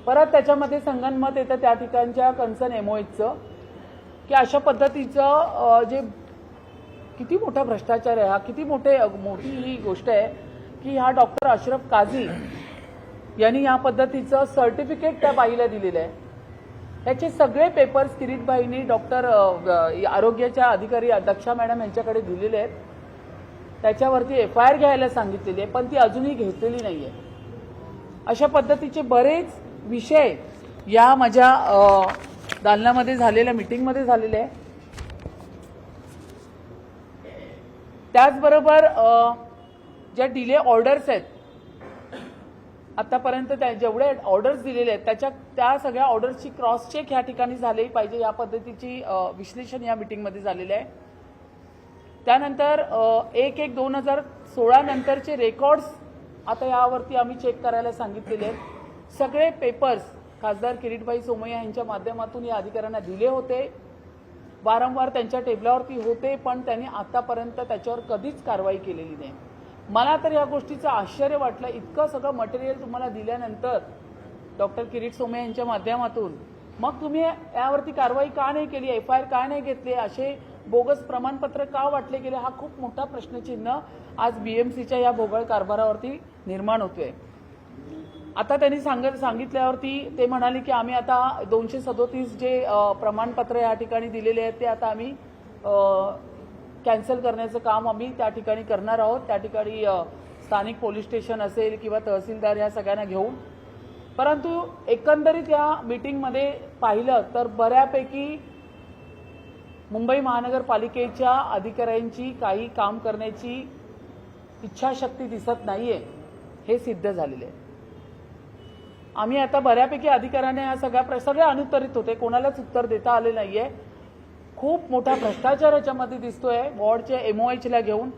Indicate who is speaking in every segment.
Speaker 1: परत त्याच्यामध्ये संगनमत येतं त्या ठिकाणच्या कन्सर्न एमओएचचं की अशा पद्धतीचं जे किती मोठा भ्रष्टाचार आहे हा, किती मोठी ही गोष्ट आहे की हा डॉक्टर अशरफ काझी यांनी या पद्धतीचं सर्टिफिकेट त्या बाईला दिलेलं आहे। याचे सगळे पेपर्स किरीटबाईंनी डॉक्टर आरोग्याच्या अधिकारी दक्षा मॅडम यांच्याकडे दिलेले आहेत। त्याच्यावरती FIR घ्यायला सांगितलेली आहे, पण ती अजूनही घेतलेली नाहीये। अशा पद्धतीचे बरेच विषय या माझ्या दालनामध्ये झालेल्या मीटिंगमध्ये झालेले आहे। त्याचबरोबर ज्या डिले ऑर्डर्स आहेत आतापर्यंत जेवढे ऑर्डर्स दिलेले आहेत त्या सगळ्या ऑर्डर्सची क्रॉस चेक या ठिकाणी झाली पाहिजे, या पद्धतीची विश्लेषण या मीटिंगमध्ये झालेले आहे। त्यानंतर 1/1/2016 नंतरचे रेकॉर्ड्स आता यावरती आम्ही चेक करायला सांगितलेले आहेत। सगळे पेपर्स खासदार किरीटबाई सोमय्या यांच्या माध्यमातून या अधिकाऱ्यांना दिले होते, वारंवार त्यांच्या टेबलावरती होते, पण त्यांनी आतापर्यंत त्याच्यावर कधीच कारवाई केलेली नाही। मला तर या गोष्टीचं आश्चर्य वाटलं, इतकं सगळं मटेरियल तुम्हाला दिल्यानंतर डॉक्टर किरीट सोमय्या यांच्या माध्यमातून मग तुम्ही यावरती कारवाई का नाही केली, FIR का नाही घेतले, असे बोगस प्रमाणपत्र का वाटले गेले, हा खूप मोठा प्रश्नचिन्ह आज BMCच्या या भोगळ कारभारावरती निर्माण होतोय। आता त्यांनी सांगितल्यावरती ते म्हणाले की आम्ही आता 237 जे प्रमाणपत्र या ठिकाणी दिलेले आहेत ते आता आम्ही कॅन्सल करण्याचं काम आम्ही त्या ठिकाणी करणार आहोत। त्या ठिकाणी स्थानिक पोलीस स्टेशन असेल किंवा तहसीलदार या सगळ्यांना घेऊन, परंतु एकंदरीत या मीटिंगमध्ये पाहिलं तर बऱ्यापैकी मुंबई महानगरपालिकेच्या अधिकाऱ्यांची काही काम करण्याची इच्छाशक्ती दिसत नाहीये, हे सिद्ध झालेले आहे। आम्ही आता बऱ्यापैकी अधिकाऱ्यांना या सगळे अनुत्तरित होते, कोणालाच उत्तर देता आले नाहीये। खूप मोठा भ्रष्टाचार याच्यामध्ये दिसतोय। वॉर्डचे MOHला घेऊन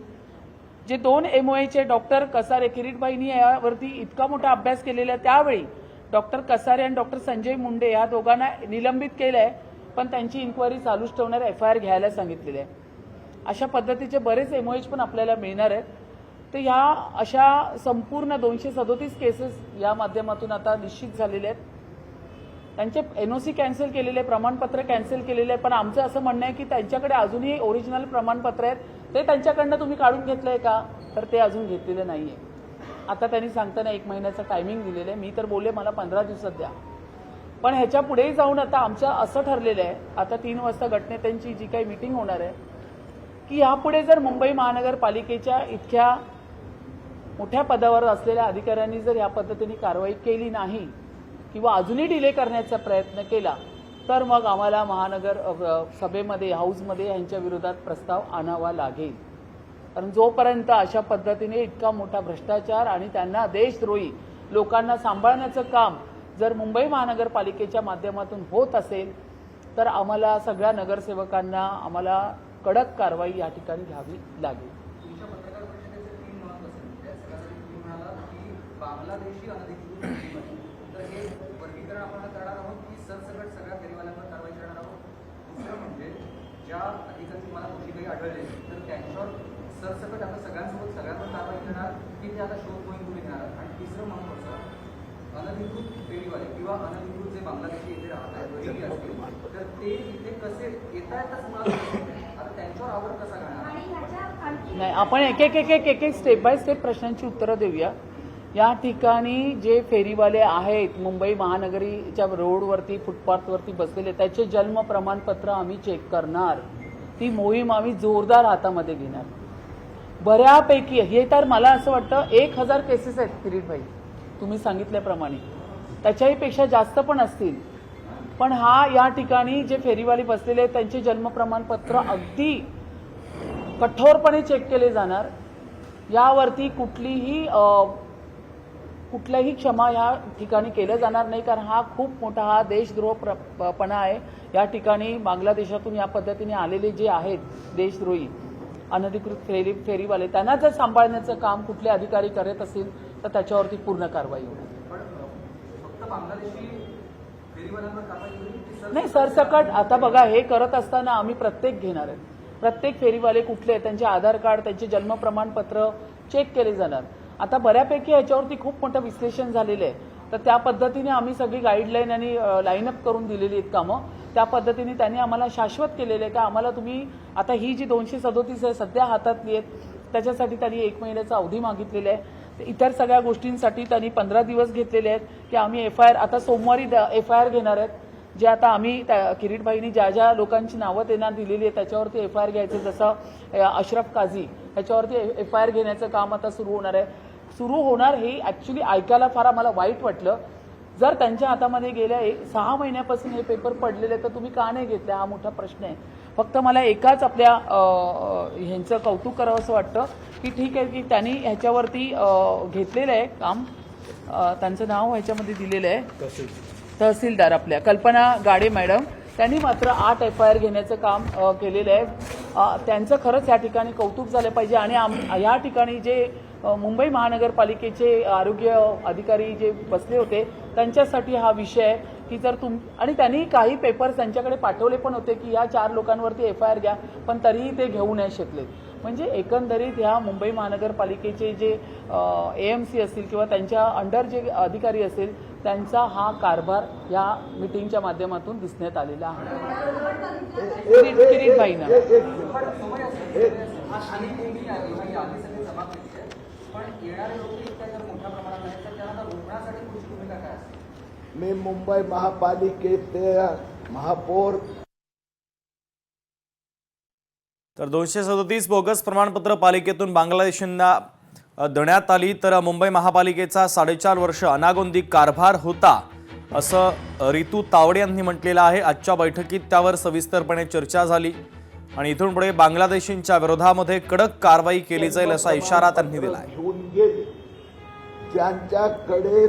Speaker 1: जे 2 MOH डॉक्टर कसारे, किरीटबाईंनी यावरती इतका मोठा अभ्यास केलेला आहे, त्यावेळी डॉक्टर कसारे आणि डॉक्टर संजय मुंडे या दोघांना निलंबित केलंय, पण त्यांची इन्क्वायरी चालूच ठेवणार, FIR घ्यायला सांगितलेले आहे। अशा पद्धतीचे बरेच MOH पण आपल्याला मिळणार आहेत। तर या अशा संपूर्ण 237 केसेस या माध्यमातून आता निश्चित झालेले आहेत। त्यांचे NOC कॅन्सल केलेले, प्रमाणपत्र कॅन्सल केलेले, पण आमचं असं म्हणणं आहे की त्यांच्याकडे अजूनही ओरिजिनल प्रमाणपत्र आहेत, ते त्यांच्याकडनं तुम्ही काढून घेतलंय का, तर ते अजून घेतलेलं नाहीये। आता त्यांनी सांगताना 1 महिन्याचं टायमिंग दिलेलं आहे, मी तर बोलले मला 15 दिवसात द्या, पण ह्याच्या पुढेही जाऊन आता आमचं असं ठरलेलं आहे, आता 3 वाजता गटनेत्यांची जी काही मीटिंग होणार आहे की यापुढे जर मुंबई महानगरपालिकेच्या इतक्या मोठ्या पदावर असलेल्या अधिकाऱ्यांनी जर या पद्धतीने कारवाई केली नाही किंवा अजूनही डिले करण्याचा प्रयत्न केला तर मग आम्हाला महानगर सभेमध्ये, हाऊसमध्ये यांच्या विरोधात प्रस्ताव आणावा लागेल। कारण जोपर्यंत अशा पद्धतीने इतका मोठा भ्रष्टाचार आणि त्यांना देशद्रोही लोकांना सांभाळण्याचं काम जर मुंबई महानगरपालिकेच्या माध्यमातून होत असेल तर आम्हाला सगळ्या नगरसेवकांना आम्हाला कडक कारवाई या ठिकाणी घ्यावी लागेल।
Speaker 2: बांगलादेशी अनधिकृत तर हे वर्गीकरण आपण करणार आहोत की सरसकट सगळ्या फेरीवाल्यांवर कारवाई करणार आहोत। दुसरं म्हणजे ज्या अधिकारी तुम्हाला कुठे काही आढळले तर त्यांच्यावर सरसकट आता सगळ्यांसोबत सगळ्यांवर कारवाई करणार की ते आता शोध मोहीम पुढे घेणार। आणि तिसरं महत्त्वाचं, अनधिकृत फेरीवाले किंवा अनधिकृत जे बांगलादेशी इथे राहतात तर ते इथे कसे येता येताच मला आता त्यांच्यावर आवर कसा घालणार?
Speaker 1: नाही, आपण एक स्टेप बाय स्टेप प्रश्नांची उत्तरं देऊया। या ठिकाणी जे फेरीवाले आहेत मुंबई महानगरीच्या रोडवरती, फुटपाथवरती बसलेले, त्याचे जन्म प्रमाणपत्र आम्ही चेक करणार। ती मोहीम आम्ही जोरदार हातामध्ये घेणार। बऱ्यापैकी हे तर मला असं वाटतं 1000 केसेस आहेत किरीटबाई, तुम्ही सांगितल्याप्रमाणे त्याच्याही पेक्षा जास्त पण असतील, पण हा या ठिकाणी जे फेरीवाले बसलेले आहेत त्यांचे जन्म प्रमाणपत्र अगदी कठोरपणे चेक केले जाणार। यावरती कुठल्याही क्षमा या ठिकाणी केलं जाणार नाही, कारण हा खूप मोठा हा देशद्रोहपणा आहे। या ठिकाणी बांगलादेशातून या पद्धतीने आलेले जे आहेत देशद्रोही अनधिकृत फेरीवाले, त्यांना जर सांभाळण्याचं काम कुठले अधिकारी करत असतील तर त्याच्यावरती पूर्ण कारवाई होईल। नाही, सरसकट आता बघा, हे करत असताना आम्ही प्रत्येक घेणार आहे, प्रत्येक फेरीवाले कुठले, त्यांचे आधार कार्ड, त्यांचे जन्म प्रमाणपत्र चेक केले जाणार। आता बऱ्यापैकी याच्यावरती खूप मोठं विश्लेषण झालेलं आहे, तर त्या पद्धतीने आम्ही सगळी गाईडलाईन आणि लाईनअप करून दिलेली आहेत कामं. त्या पद्धतीने त्यांनी आम्हाला शाश्वत केलेलं आहे का आम्हाला तुम्ही आता ही जी 237 आहे सध्या हातातली आहेत त्याच्यासाठी त्यांनी 1 महिन्याचा अवधी मागितलेला आहे. इतर सगळ्या गोष्टींसाठी त्यांनी 15 दिवस घेतलेले आहेत की आम्ही FIR आता सोमवारी FIR घेणार आहेत. जे आता आम्ही किरीटभाईंनी ज्या ज्या लोकांची नावं त्यांना दिलेली आहेत त्याच्यावरती FIR घ्यायचं, जसं अशरफ काझी ह्याच्यावरती FIR घेण्याचं काम आता सुरू होणार आहे. सुरू होणार हे ॲक्च्युली ऐकायला फार आम्हाला वाईट वाटलं. जर त्यांच्या हातामध्ये गेल्या 6 महिन्यापासून हे पेपर पडलेले तर तुम्ही का नाही घेतले हा मोठा प्रश्न आहे. फक्त मला एकाच आपल्या ह्यांचं कौतुक करावं असं वाटतं की ठीक आहे की त्यांनी ह्याच्यावरती घेतलेलं आहे काम. त्यांचं नाव ह्याच्यामध्ये दिलेलं आहे तहसीलदार आपल्या कल्पना गाडे मॅडम. त्यांनी मात्र 8 FIR घेण्याचं काम केलेलं आहे. त्यांचं खरंच या ठिकाणी कौतुक झालं पाहिजे. आणि या ठिकाणी जे मुंबई महानगरपालिकेचे आरोग्य अधिकारी जे बसले होते त्यांच्यासाठी हा विषय आहे की जर आणि त्यांनी काही पेपर्स त्यांच्याकडे पाठवले पण होते की या 4 लोकांवरती FIR घ्या, पण तरीही ते घेऊ नाही शकले. म्हणजे एकंदरीत ह्या मुंबई महानगरपालिकेचे जे AMC असतील किंवा त्यांच्या अंडर जे अधिकारी असेल त्यांचा हा कारभार या मीटिंगच्या माध्यमातून दिसण्यात आलेला आहे. किरीटभाईंना
Speaker 3: मी मुंबई महापालिकेचे महापौर.
Speaker 4: तर 237 बोगस प्रमाणपत्र पालिकेतून बांगलादेशींना देण्यात आली. तर मुंबई महापालिकेचा 4.5 वर्ष अनागोंदी कारभार होता असं रितू तावडे यांनी म्हटलेलं आहे. आजच्या बैठकीत त्यावर सविस्तरपणे चर्चा झाली आणि इथून पुढे बांगलादेशींच्या विरोधामध्ये कडक कारवाई केली जाईल असा इशारा त्यांनी दिला आहे.
Speaker 3: घेऊन गेले ज्यांच्याकडे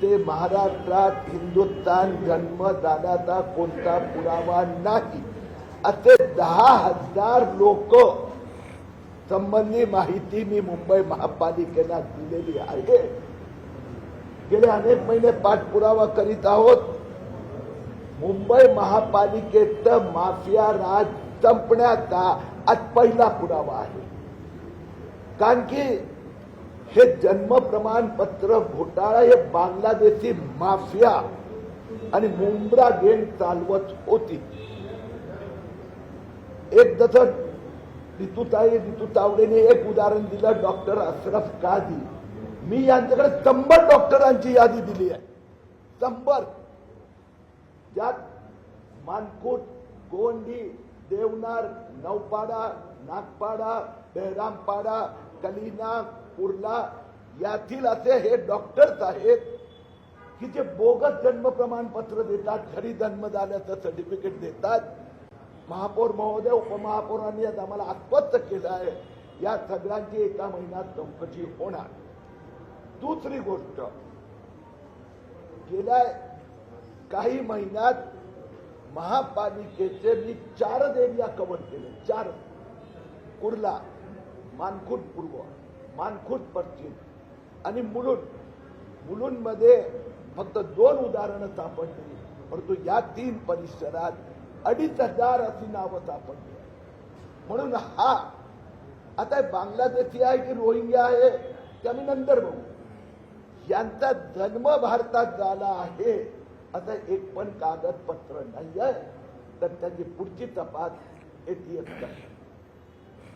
Speaker 3: ते महाराष्ट्रात हिंदुस्थान जन्म झाल्याचा कोणता पुरावा नाही असे 10,000 लोक संबंधी माहिती मी मुंबई महापालिकेला दिलेली आहे. गेले अनेक महिने पाठपुरावा करीत आहोत. मुंबई महापालिकेचं माफिया राज संपण्याचा आज पहिला पुरावा आहे. कारण की हे जन्म प्रमाणपत्र घोटाळा हे बांगलादेशी माफिया आणि मुंब्रा गेम चालवत होती. एक जसं रितू तावडेने एक उदाहरण दिलं, डॉक्टर अशरफ काझी. मी यांच्याकडे 100 डॉक्टरांची यादी दिली आहे. 100 ज्यात मानकुट, गोंडी, देवनार, नौपाडा, नागपाडा, बेहरामपाडा, कलिना, कुर्ला यातील असे हे डॉक्टर्स आहेत की जे बोगस जन्म प्रमाणपत्र देतात, घरी जन्म झाल्याचं सर्टिफिकेट देतात. महापौर महोदय, उपमहापौरांनी आज आम्हाला आश्वस्त केलं आहे या सगळ्यांची एका महिन्यात चौकशी होणार. दुसरी गोष्ट, गेल्या काही महिन्यात महापालिकेचे मी 4 एरिया कव्हर केले. 4 कुर्ला, मानकुट पूर्व, मानकुट पश्चिम आणि मुलुंडमध्ये फक्त 2 उदाहरणं सापडली, परंतु या 3 परिसरात 2,500 अशी नावं सापडली. म्हणून हा आता बांगलादेशी आहे की रोहिंग्या आहे ते आम्ही नंतर बघू. यांचा जन्म भारतात झाला आहे असं एक पण कागदपत्र नाही आहे, तर त्याची पुढची तपास ATS करते.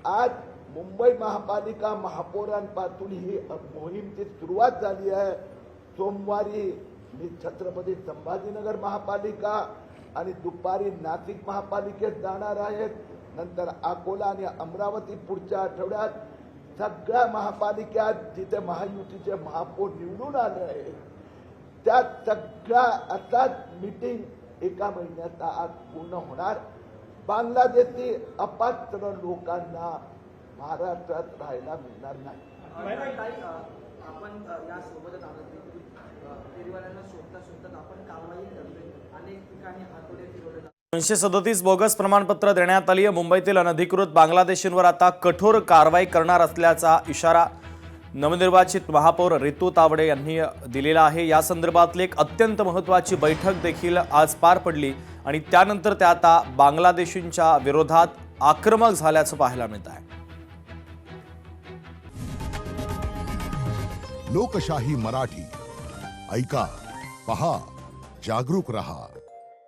Speaker 3: आज मुंबई महापालिका महापौरांपासून ही मोहीमची सुरुवात झाली आहे. सोमवारी मी छत्रपती संभाजीनगर महापालिका आणि दुपारी नाशिक महापालिकेत जाणार आहेत. नंतर अकोला आणि अमरावती पुढच्या आठवड्यात. सगळ्या महापालिकेत जिथे महायुतीचे महापौर निवडून आले आहेत त्या सगळ्या असाच मीटिंग एका महिन्याचा आज पूर्ण होणार. बांगलादेशी अपात्र लोकांना महाराष्ट्रात राहायला मिळणार नाही. आपण यासोबतच फेरीवाल्यांना शोधता आपण कारवाई करतोय. अनेक ठिकाणी हातोडे फिरवले.
Speaker 4: 237 बोगस प्रमाणपत्र देण्यात आली. मुंबईतील अनधिकृत बांगलादेशींवर आता कठोर कारवाई करणार असल्याचा इशारा नवनिर्वाचित महापौर रितू तावडे यांनी दिलेला आहे. या संदर्भातली एक अत्यंत महत्त्वाची बैठक देखील आज पार पडली आणि त्यानंतर त्या आता बांगलादेशींच्या विरोधात आक्रमक झाल्याचं पाहायला मिळत आहे.
Speaker 5: लोकशाही मराठी ऐका, पहा, जागरूक रहा.